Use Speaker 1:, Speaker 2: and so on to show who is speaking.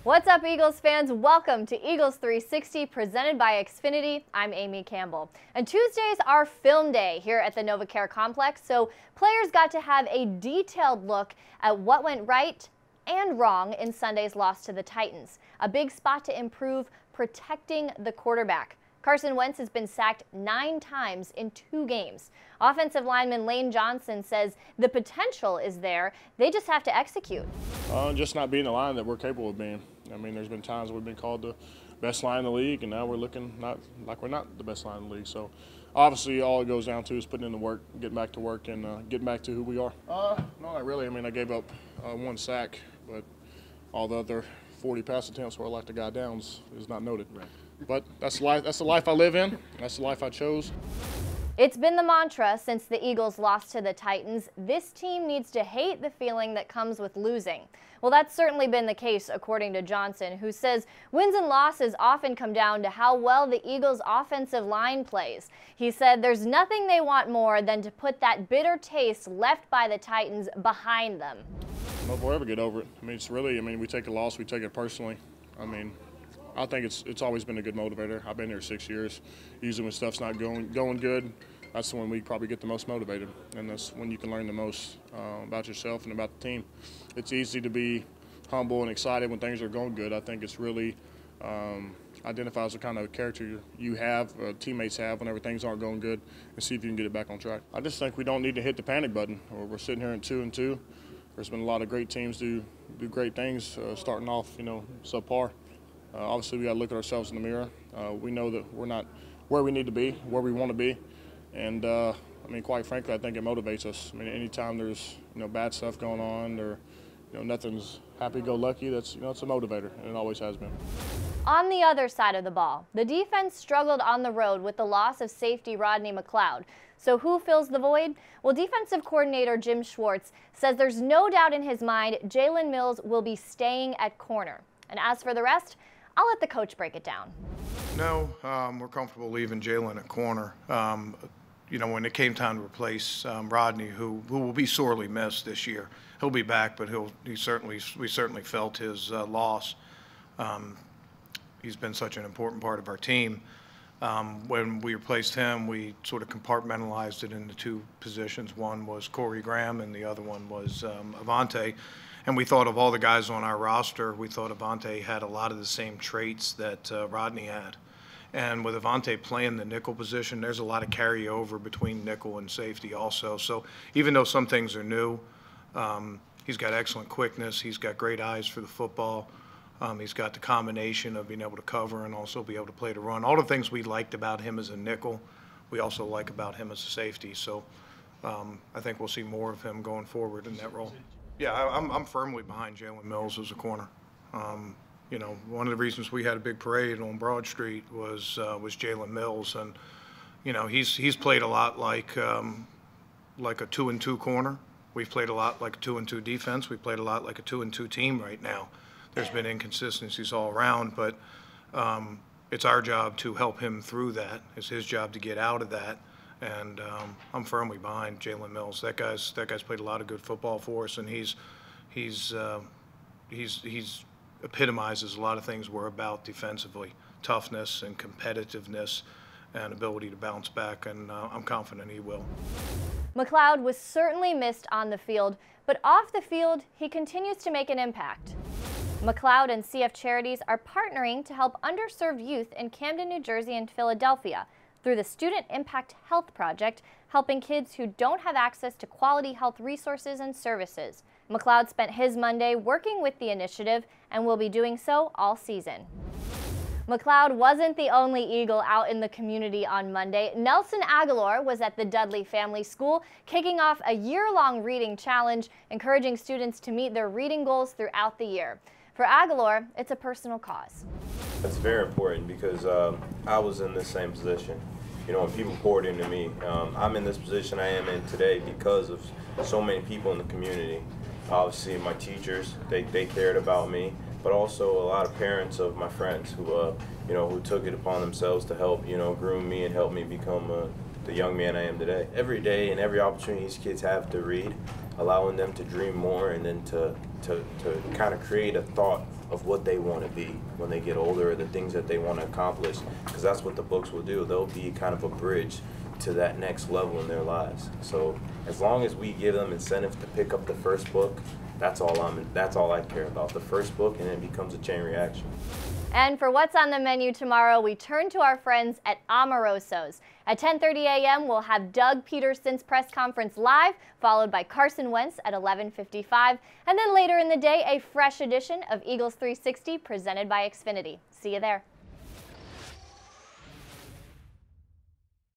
Speaker 1: What's up, Eagles fans? Welcome to Eagles 360 presented by Xfinity. I'm Amy Campbell. And Tuesdays are film day here at the NovaCare Complex, so players got to have a detailed look at what went right and wrong in Sunday's loss to the Titans. A big spot to improve, protecting the quarterback. Carson Wentz has been sacked 9 times in 2 games. Offensive lineman Lane Johnson says the potential is there. They just have to execute.
Speaker 2: Just not being the line that we're capable of being. I mean, there's been times we've been called the best line in the league, and now we're looking not like we're not the best line in the league. So obviously all it goes down to is putting in the work, getting back to work, and getting back to who we are. No, not really. I mean, I gave up 1 sack, but all the other 40 pass attempts where I locked the guy down is not noted. Right. But that's life. That's the life I live in. That's the life I chose.
Speaker 1: It's been the mantra since the Eagles lost to the Titans. This team needs to hate the feeling that comes with losing. Well, that's certainly been the case, according to Johnson, who says wins and losses often come down to how well the Eagles' offensive line plays. He said there's nothing they want more than to put that bitter taste left by the Titans behind them.
Speaker 2: I don't know if we'll ever get over it. I mean, it's really, we take a loss, we take it personally. I think it's always been a good motivator. I've been here 6 years. Usually when stuff's not going good, that's when we probably get the most motivated, and that's when you can learn the most about yourself and about the team. It's easy to be humble and excited when things are going good. I think it's really identifies the kind of character you have, teammates have whenever things aren't going good, and see if you can get it back on track. I just think we don't need to hit the panic button. We're sitting here in 2-2. There's been a lot of great teams do great things, starting off, subpar. Obviously, we got to look at ourselves in the mirror. We know that we're not where we need to be, where we want to be, and quite frankly, I think it motivates us. Anytime there's bad stuff going on or nothing's happy-go-lucky, that's it's a motivator, and it always has been.
Speaker 1: On the other side of the ball, the defense struggled on the road with the loss of safety Rodney McLeod. So who fills the void? Well, defensive coordinator Jim Schwartz says there's no doubt in his mind Jalen Mills will be staying at corner. And as for the rest, I'll let the coach break it down.
Speaker 3: No, we're comfortable leaving Jalen at corner. When it came time to replace Rodney, who will be sorely missed this year, he'll be back, but we certainly felt his loss. He's been such an important part of our team. When we replaced him, we sort of compartmentalized it into 2 positions. One was Corey Graham, and the other one was Avante. And we thought of all the guys on our roster, we thought Avante had a lot of the same traits that Rodney had. And with Avante playing the nickel position, there's a lot of carryover between nickel and safety also. So even though some things are new, he's got excellent quickness, he's got great eyes for the football, he's got the combination of being able to cover and also be able to play the run. All the things we liked about him as a nickel, we also like about him as a safety. So I think we'll see more of him going forward in that role. Yeah, I'm firmly behind Jalen Mills as a corner. One of the reasons we had a big parade on Broad Street was Jalen Mills, and he's played a lot like a 2-2 corner. We've played a lot like a 2-2 defense. We played a lot like a 2-2 team right now. There's been inconsistencies all around, but it's our job to help him through that. It's his job to get out of that. And I'm firmly behind Jalen Mills. That guy's played a lot of good football for us, and he's epitomizes a lot of things we're about defensively: toughness and competitiveness, and ability to bounce back. And I'm confident he will.
Speaker 1: McLeod was certainly missed on the field, but off the field, he continues to make an impact. McLeod and CF Charities are partnering to help underserved youth in Camden, New Jersey, and Philadelphia through the Student Impact Health Project, helping kids who don't have access to quality health resources and services. McLeod spent his Monday working with the initiative and will be doing so all season. McLeod wasn't the only Eagle out in the community on Monday. Nelson Aguilar was at the Dudley Family School, kicking off a year-long reading challenge, encouraging students to meet their reading goals throughout the year. For Aguilar, it's a personal cause.
Speaker 4: It's very important because I was in the same position. When people poured into me, I'm in this position I am in today because of so many people in the community. Obviously, my teachers, they cared about me, but also a lot of parents of my friends who took it upon themselves to help, groom me and help me become the young man I am today. Every day and every opportunity these kids have to read, allowing them to dream more, and then to kind of create a thought of what they want to be when they get older, or the things that they want to accomplish, because that's what the books will do. They'll be kind of a bridge to that next level in their lives. So as long as we give them incentive to pick up the first book, that's all I care about, the first book, and it becomes a chain reaction.
Speaker 1: And for what's on the menu tomorrow, we turn to our friends at Amoroso's. At 10:30 a.m., we'll have Doug Peterson's press conference live, followed by Carson Wentz at 11:55. And then later in the day, a fresh edition of Eagles 360 presented by Xfinity. See you there.